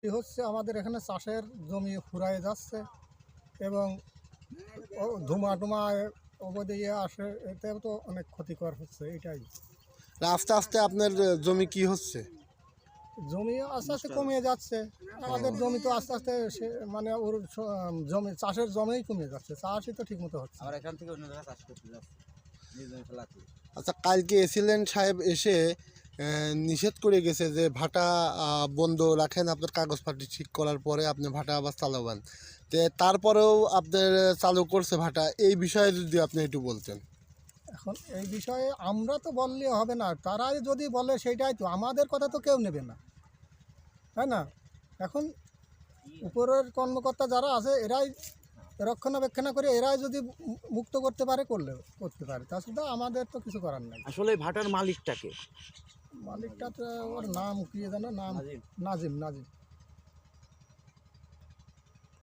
এই হচ্ছে আমাদের এখানে চাষের জমি ফুরায় যাচ্ছে এবং ধুমা টুমা ওপর দিয়ে আসে, এতেও তো অনেক ক্ষতিকর হচ্ছে। এটাই আস্তে আস্তে আপনার জমি কি হচ্ছে? জমি আস্তে আস্তে কমে যাচ্ছে। আমাদের জমি তো আস্তে আস্তে মানে ওর জমি চাষের জমিই কমে যাচ্ছে, চাষই তো ঠিক মতো হচ্ছে। এখান থেকে অন্য জায়গায় চাষ করতে যাচ্ছে নিজ জমি ফেলাতে। আচ্ছা, কালকে এসিলেন সাহেব এসে নিষেধ করে গেছে যে ভাটা বন্ধ রাখেন, আপনার কাগজপাতি ঠিক করার পরে আপনি ভাটা আবার চালাবেন। তারপরেও আপনার চালু করছে ভাটা, এই বিষয়ে যদি আপনি একটু বলতেন। এখন এই বিষয়ে আমরা তো বললে হবে না, তারাই যদি বলে সেইটাই তো, আমাদের কথা তো কেউ নেবে না, তাই না? এখন উপরের কর্মকর্তা যারা আছে এরাই রক্ষণাবেক্ষণ করে, এরাই যদি মুক্ত করতে পারে করতে পারে, তাছাড়া আমাদের তো কিছু করার নাই। আসলে ভাটার মালিকটাকে মালিকটা তো ওর নাম কি জানো, নাম নাজিম।